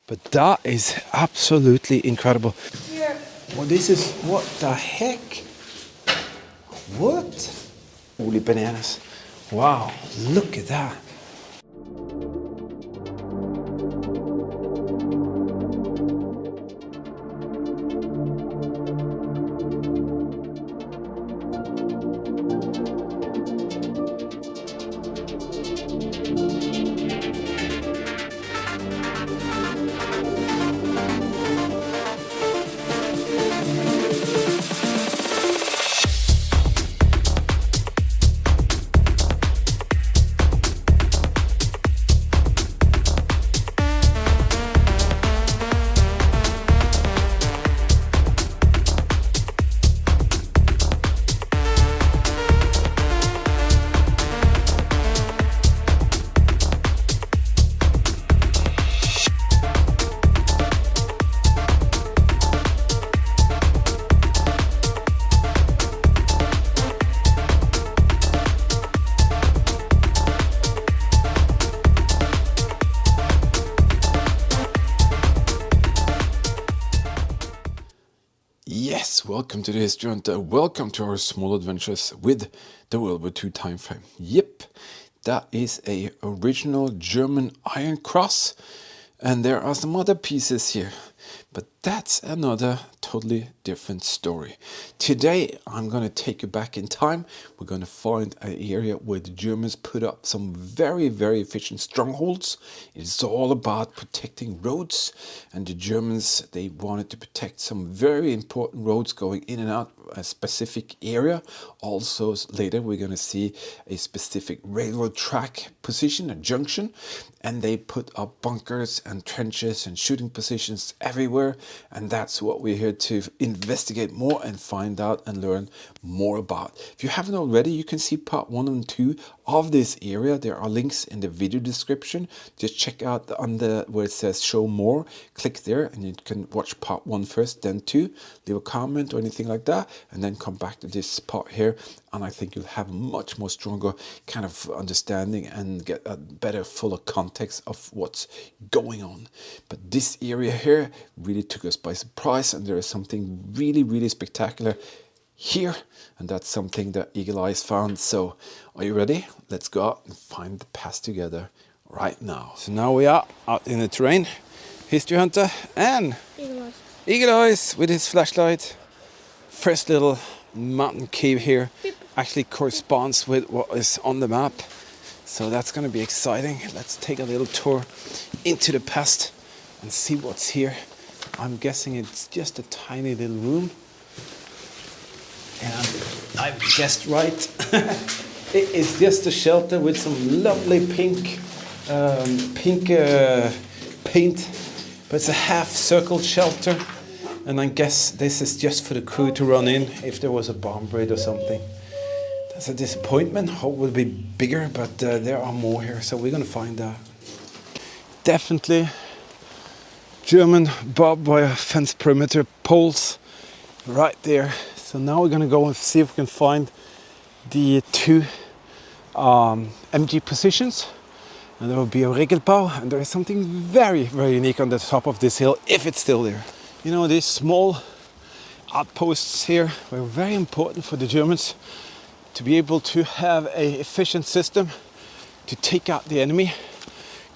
But that is absolutely incredible. Here. Well, this is, what the heck? What? Holy bananas. Wow, look at that. Yes, welcome to the History Hunter. Welcome to our small adventures with the World War II time frame. Yep, that is a original German Iron Cross, and there are some other pieces here, but that's another totally different story. Today I'm going to take you back in time. We're going to find an area where the Germans put up some very efficient strongholds. It's all about protecting roads, and the Germans, they wanted to protect some very important roads going in and out a specific area. Also later we're going to see a specific railroad track position, a junction, and they put up bunkers and trenches and shooting positions everywhere, and that's what we're here to investigate more and find out and learn more about. If you haven't already, you can see part 1 and 2 of this area. There are links in the video description. Just check out under where it says show more, click there, and you can watch part 1 first, then 2, leave a comment or anything like that, and then come back to this part here, and I think you'll have a much more stronger kind of understanding and get a better, fuller context of what's going on. But this area here really took us by surprise, and there is something really spectacular here, and that's something that Eagle Eyes found. So are you ready? Let's go out and find the past together right now. So now we are out in the terrain. History Hunter and Eagle Eyes with his flashlight. First little mountain cave here actually corresponds with what is on the map, so that's going to be exciting. Let's take a little tour into the past and see what's here. I'm guessing it's just a tiny little room, and I've guessed right. It is just a shelter with some lovely pink paint, but it's a half circle shelter, and I guess this is just for the crew to run in if there was a bomb raid or something. That's a disappointment. Hope it will be bigger, but there are more here, so we're gonna find out. Definitely German barbed wire fence perimeter poles right there. So now we're gonna go and see if we can find the 2 MG positions, and there will be a Regelbau, and there is something very unique on the top of this hill, if it's still there. You know, these small outposts here were very important for the Germans to be able to have an efficient system to take out the enemy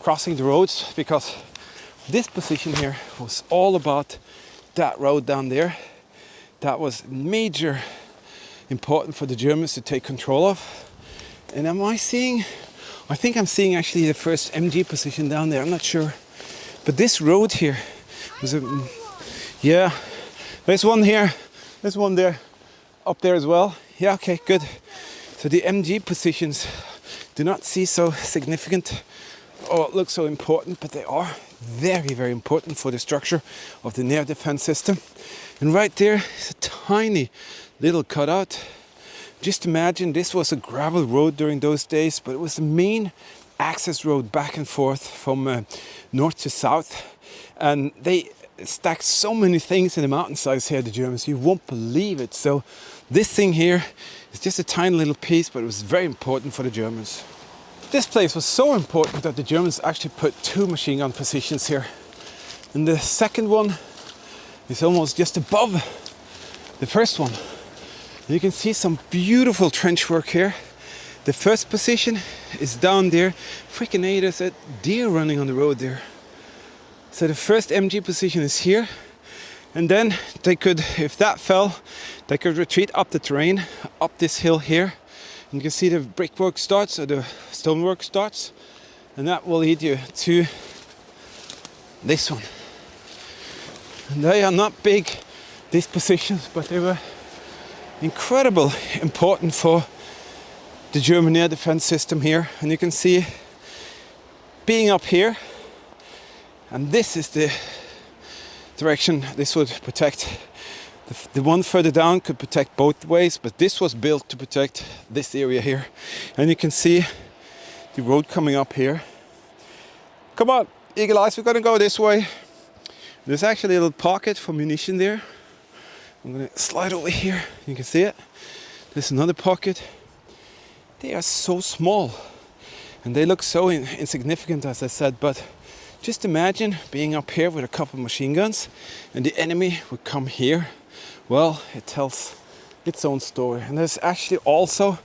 crossing the roads, because this position here was all about that road down there. That was major important for the Germans to take control of. And I think I'm seeing actually the first MG position down there, I'm not sure. But this road here was yeah, there's one here, there's one there, up there as well. Yeah, okay, good. So the MG positions do not seem so significant or look so important, but they are very important for the structure of the air defense system. And right there is a tiny little cutout. Just imagine this was a gravel road during those days, but it was the main access road back and forth from north to south. And they stacked so many things in the mountainsides here, the Germans, you won't believe it. So this thing here is just a tiny little piece, but it was very important for the Germans. This place was so important that the Germans actually put 2 machine gun positions here. And the second one is almost just above the first one. And you can see some beautiful trench work here. The first position is down there. Freaking A, there's a deer running on the road there. So the first MG position is here. And then they could, if that fell, they could retreat up the terrain, up this hill here. And you can see the brickwork starts, or the stonework starts. And that will lead you to this one. And they are not big, these positions, but they were incredibly important for the German air defense system here. And you can see being up here, and this is the direction this would protect. The one further down could protect both ways, but this was built to protect this area here. And you can see the road coming up here. Come on, Eagle Eyes, we're gonna go this way. There's actually a little pocket for munition there. I'm gonna slide over here, you can see it. There's another pocket. They are so small and they look so insignificant, as I said, but just imagine being up here with a couple of machine guns and the enemy would come here. Well, it tells its own story. And there's actually also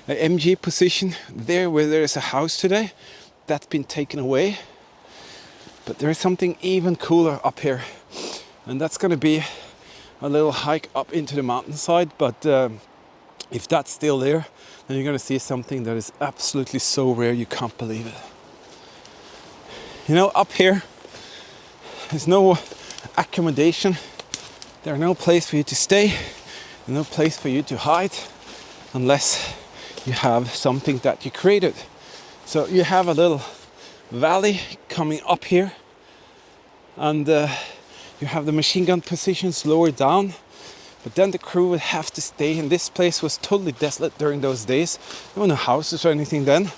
an MG position there where there is a house today. That's been taken away. But there is something even cooler up here. And that's going to be a little hike up into the mountainside. But if that's still there, then you're going to see something that is absolutely so rare you can't believe it. You know, up here, there's no accommodation. There's no place for you to stay. There's no place for you to hide unless you have something that you created. So you have a little valley coming up here, and you have the machine gun positions lower down, but then the crew would have to stay, and this place was totally desolate during those days. There were no houses or anything then,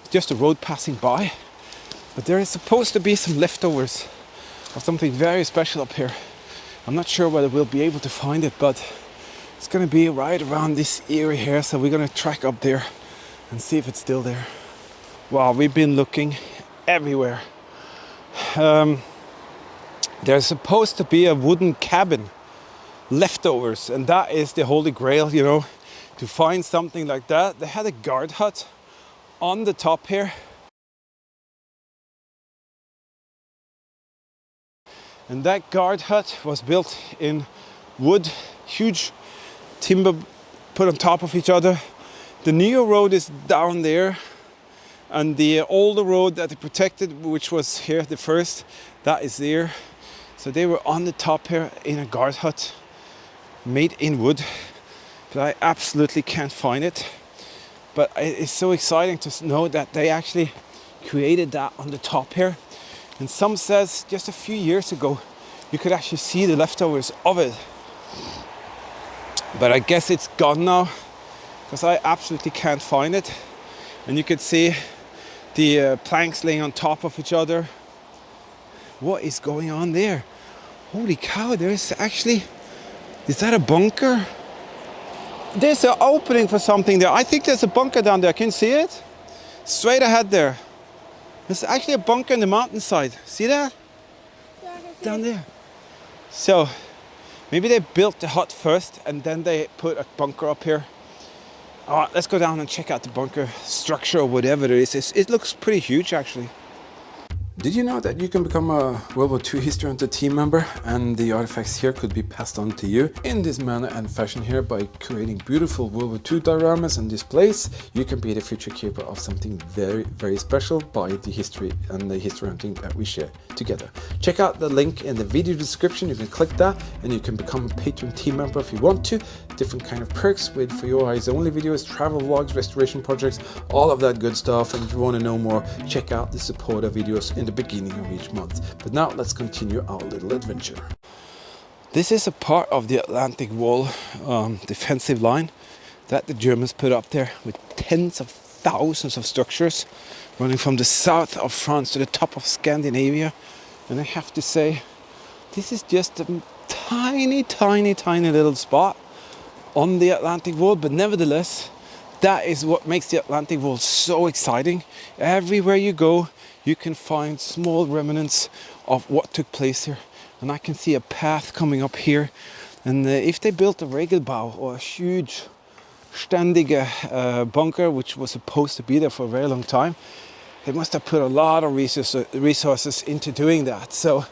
it's just a road passing by. But there is supposed to be some leftovers of something very special up here. I'm not sure whether we'll be able to find it, but it's gonna be right around this area here, so we're gonna track up there and see if it's still there. Wow, we've been looking everywhere. There's supposed to be a wooden cabin leftovers, and that is the holy grail, you know, to find something like that. They had a guard hut on the top here, and that guard hut was built in wood, huge timber put on top of each other. The new road is down there, and the older road that they protected, which was here the first, that is there. So they were on the top here in a guard hut made in wood, but I absolutely can't find it. But it's so exciting to know that they actually created that on the top here. And some says just a few years ago you could actually see the leftovers of it, but I guess it's gone now because I absolutely can't find it. And you can see the planks laying on top of each other. What is going on there? Holy cow, there's actually, is that a bunker? There's an opening for something there. I think there's a bunker down there. Can you see it? Straight ahead there. There's actually a bunker in the mountainside. See that? Yeah, I can see Down it. there. So maybe they built the hut first and then they put a bunker up here. All right, let's go down and check out the bunker structure or whatever it is. It looks pretty huge actually. Did you know that you can become a World War II History Hunter team member, and the artifacts here could be passed on to you in this manner and fashion here by creating beautiful World War II dioramas and displays? You can be the future keeper of something very, very special by the history and the history hunting that we share together. Check out the link in the video description. You can click that and you can become a Patreon team member if you want to. Different kind of perks with for your eyes only videos, travel vlogs, restoration projects, all of that good stuff. And if you want to know more, check out the supporter videos in the beginning of each month. But now let's continue our little adventure. This is a part of the Atlantic Wall defensive line that the Germans put up there with tens of thousands of structures running from the south of France to the top of Scandinavia. And I have to say, this is just a tiny, tiny, tiny little spot on the Atlantic Wall, but nevertheless, that is what makes the Atlantic Wall so exciting. Everywhere you go, you can find small remnants of what took place here. And I can see a path coming up here. And if they built a Regelbau, or a huge ständige bunker, which was supposed to be there for a very long time, they must have put a lot of resources into doing that. So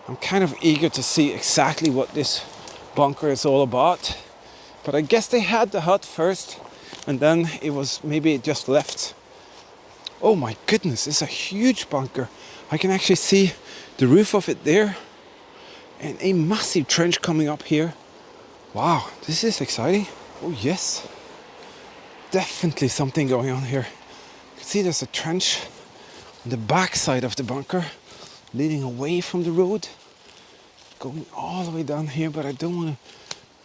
I'm kind of eager to see exactly what this bunker is all about. But I guess they had the hut first, and then it was maybe just left. Oh my goodness, it's a huge bunker. I can actually see the roof of it there, and a massive trench coming up here. Wow, this is exciting. Oh yes, definitely something going on here. You can see there's a trench on the back side of the bunker, leading away from the road, going all the way down here, but I don't want to.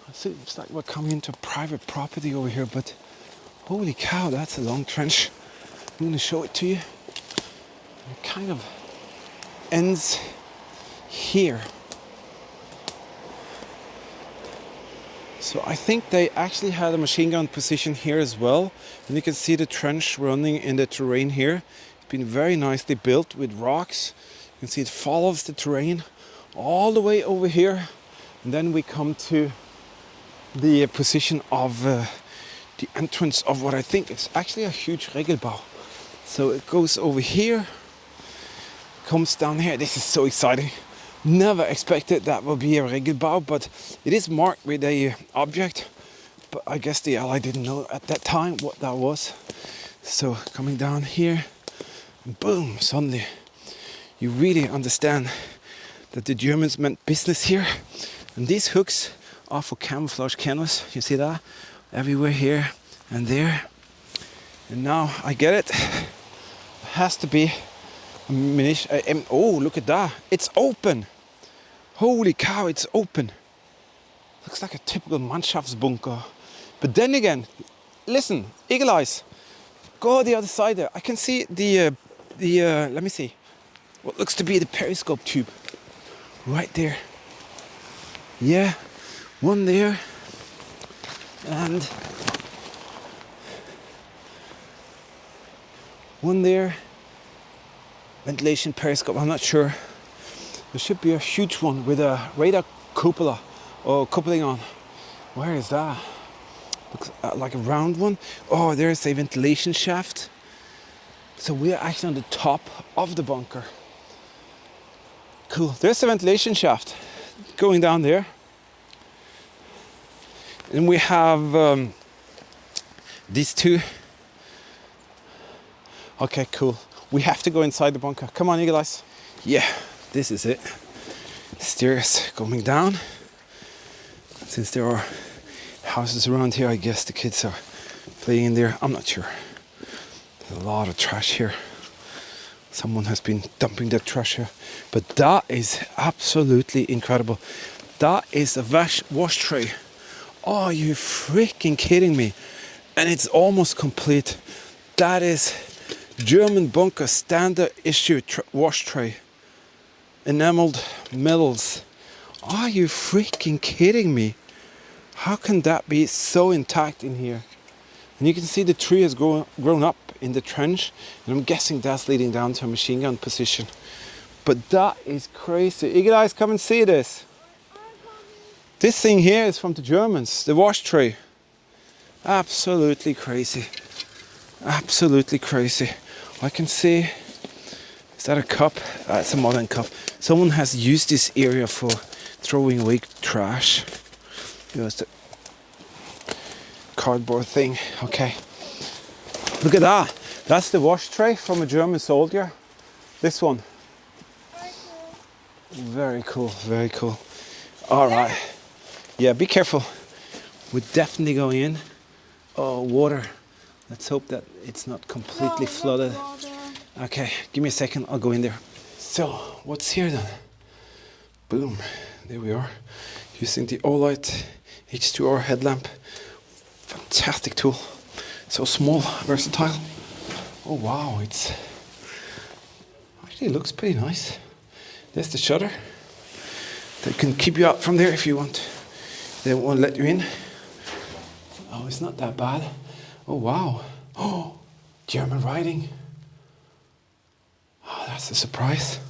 It seems like we're coming into private property over here, but holy cow, that's a long trench. I'm going to show it to you. It kind of ends here. So I think they actually had a machine gun position here as well. And you can see the trench running in the terrain here. It's been very nicely built with rocks. You can see it follows the terrain all the way over here. And then we come to the position of the entrance of what I think is actually a huge Regelbau. So it goes over here, comes down here. This is so exciting. Never expected that would be a Regelbau, but it is marked with a object. But I guess the Ally didn't know at that time what that was. So coming down here, boom, suddenly you really understand that the Germans meant business here. And these hooks are for camouflage canvas. You see that? Everywhere here and there. And now I get it. It has to be a munition. Oh, look at that. It's open. Holy cow, it's open. Looks like a typical Mannschaftsbunker. But then again, listen, eagle eyes. Go the other side there. I can see the let me see. What looks to be the periscope tube. Right there. Yeah. One there, and one there. Ventilation periscope, I'm not sure. There should be a huge one with a radar cupola or coupling on. Where is that? Looks like a round one. Oh, there's a ventilation shaft. So we're actually on the top of the bunker. Cool, there's the ventilation shaft going down there. And we have these two. Okay, cool. We have to go inside the bunker. Come on, eagle eyes. Yeah, this is it. The stairs coming down. Since there are houses around here, I guess the kids are playing in there. I'm not sure. There's a lot of trash here. Someone has been dumping their trash here. But that is absolutely incredible. That is a wash tray. Oh, you freaking kidding me? And it's almost complete. That is German bunker standard issue wash tray. Enameled metals. Are you freaking kidding me? How can that be so intact in here? And you can see the tree has grown up in the trench. And I'm guessing that's leading down to a machine gun position. But that is crazy. Eagle eyes, come and see this. This thing here is from the Germans, the wash tray. Absolutely crazy. Absolutely crazy. I can see, is that a cup? It's a modern cup. Someone has used this area for throwing away trash. Here's the cardboard thing. Okay. Look at that. That's the wash tray from a German soldier. This one. Very cool, very cool. All right. Yeah, be careful. We're definitely going in. Oh, water. Let's hope that it's not completely flooded. Okay, give me a second. I'll go in there. So, what's here then? Boom. There we are. Using the Olight H2R headlamp. Fantastic tool. So small, versatile. Oh wow, it's actually looks pretty nice. There's the shutter. They can keep you out from there if you want. They won't let you in. Oh, it's not that bad. Oh, wow. Oh, German writing. Oh, that's a surprise.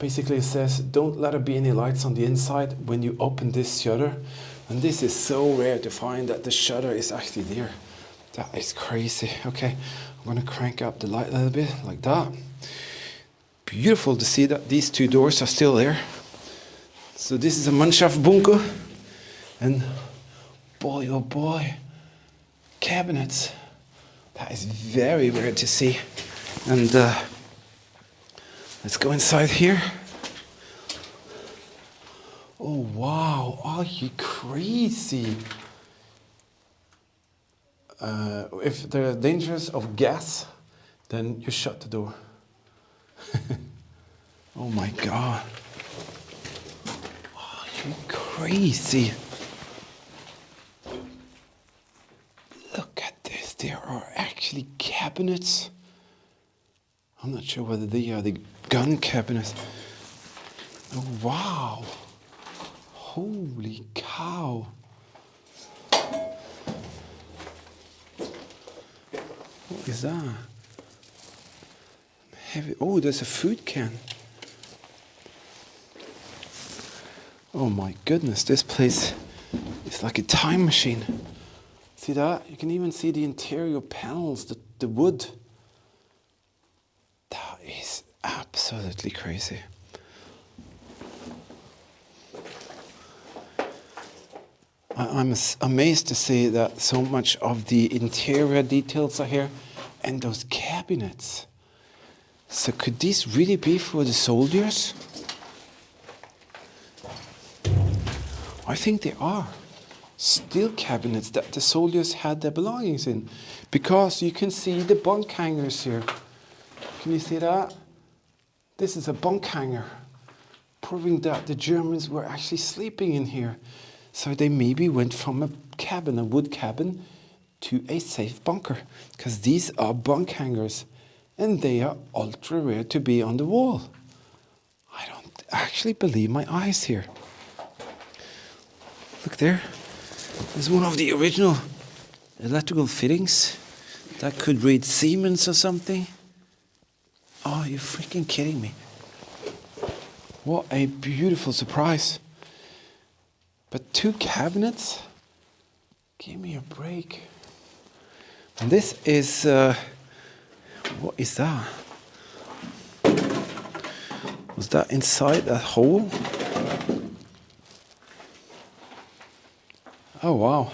Basically it says, don't let there be any lights on the inside when you open this shutter. And this is so rare to find that the shutter is actually there. That is crazy. Okay, I'm gonna crank up the light a little bit, like that. Beautiful to see that these two doors are still there. So this is a Mannschaftsbunker. And boy, oh boy, cabinets. That is very rare to see. And let's go inside here. Oh wow, are you crazy? If there are dangers of gas, then you shut the door. Oh my God. Are you crazy? Look at this, there are actually cabinets. I'm not sure whether they are the gun cabinets. Oh, wow. Holy cow. What is that? Heavy. Oh, there's a food can. Oh my goodness, this place is like a time machine. See that? You can even see the interior panels, the wood. That is absolutely crazy. I'm amazed to see that so much of the interior details are here, and those cabinets. So could these really be for the soldiers? I think they are. Steel cabinets that the soldiers had their belongings in. Because you can see the bunk hangers here. Can you see that? This is a bunk hanger, proving that the Germans were actually sleeping in here. So they maybe went from a cabin, a wood cabin, to a safe bunker. Because these are bunk hangers, and they are ultra rare to be on the wall. I don't actually believe my eyes here. Look there. There's one of the original electrical fittings. That could read Siemens or something. Oh, you're freaking kidding me. What a beautiful surprise. But two cabinets? Give me a break. And this is, what is that? Was that inside that hole? Oh wow.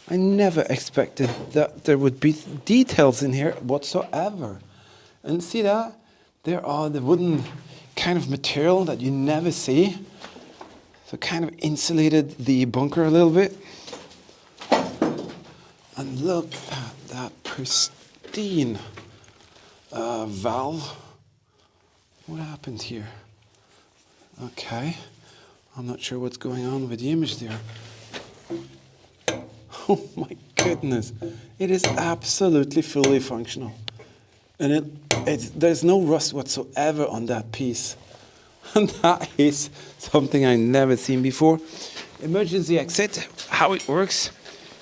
I never expected that there would be details in here whatsoever. And see that? There are the wooden kind of material that you never see. So kind of insulated the bunker a little bit. And look at that pristine valve. What happened here? Okay. I'm not sure what's going on with the image there. Oh my goodness. It is absolutely fully functional. And there's no rust whatsoever on that piece. And that is something I've never seen before. Emergency exit, how it works.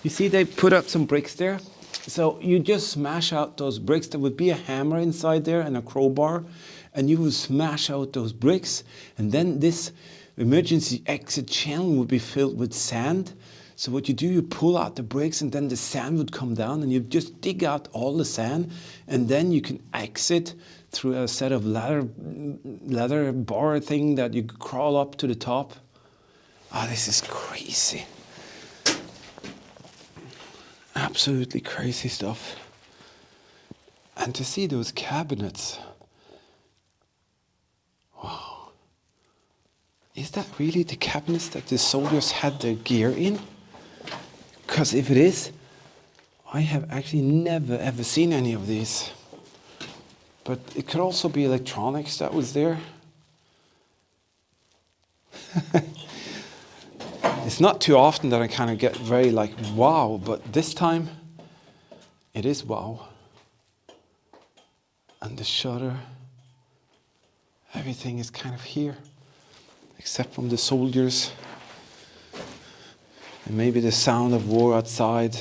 You see they put up some bricks there. So you just smash out those bricks. There would be a hammer inside there and a crowbar. And you would smash out those bricks. And then this emergency exit channel would be filled with sand. So what you do, you pull out the bricks and then the sand would come down and you just dig out all the sand and then you can exit through a set of ladder bar thing that you crawl up to the top. Ah, this is crazy. Absolutely crazy stuff. And to see those cabinets. Wow. Is that really the cabinets that the soldiers had their gear in? Because if it is, I have actually never ever seen any of these. But it could also be electronics that was there. It's not too often that I kind of get very like wow, but this time it is wow. And the shutter, everything is kind of here, except from the soldiers. And maybe the sound of war outside.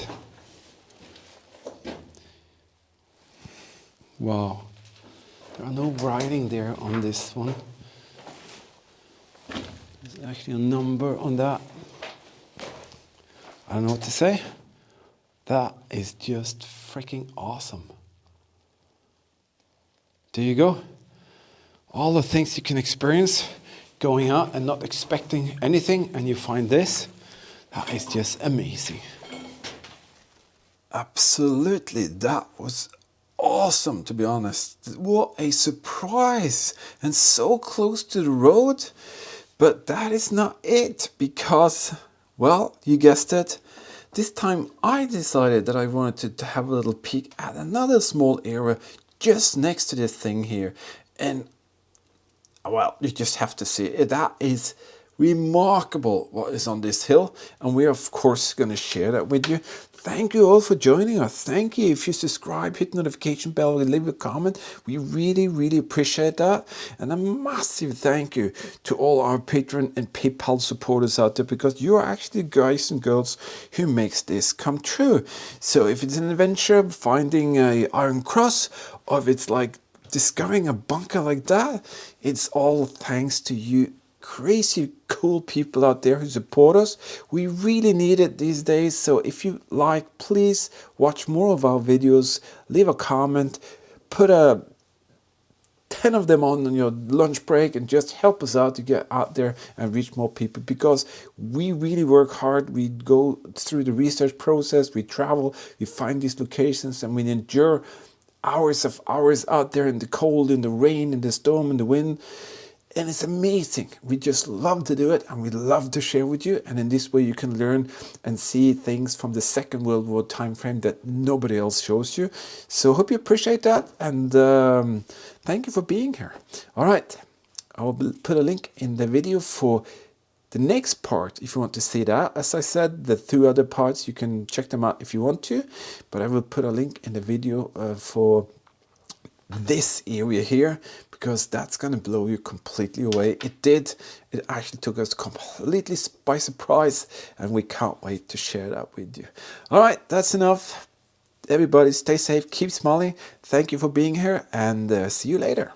Wow. There are no writing there on this one. There's actually a number on that. I don't know what to say. That is just freaking awesome. There you go. All the things you can experience going out and not expecting anything, and you find this. That is just amazing. Absolutely, that was awesome, to be honest. What a surprise, and so close to the road. But that is not it, because, well, you guessed it, this time I decided that I wanted to have a little peek at another small area just next to this thing here. And, well, you just have to see it. That is remarkable what is on this hill, and we're of course going to share that with you. Thank you all for joining us. Thank you if you subscribe, hit the notification bell, and leave a comment. We really appreciate that. And a massive thank you to all our Patreon and PayPal supporters out there, because you are actually the guys and girls who makes this come true. So if it's an adventure finding a iron cross, or if it's like discovering a bunker like that, it's all thanks to you crazy cool people out there who support us. We really need it these days. So if you like, please watch more of our videos, leave a comment, put 10 of them on your lunch break, and just help us out to get out there and reach more people, because we really work hard. We go through the research process, we travel, we find these locations, and we endure hours of hours out there in the cold, in the rain, in the storm, in the wind. And it's amazing. We just love to do it, and we love to share with you. And in this way you can learn and see things from the Second World War time frame that nobody else shows you. So hope you appreciate that, and thank you for being here. All right, I will put a link in the video for the next part if you want to see that. As I said, the 2 other parts, you can check them out if you want to, but I will put a link in the video for this area here, because that's going to blow you completely away. It did. It actually took us completely by surprise, and we can't wait to share that with you. All right, that's enough. Everybody stay safe, keep smiling. Thank you for being here, and see you later.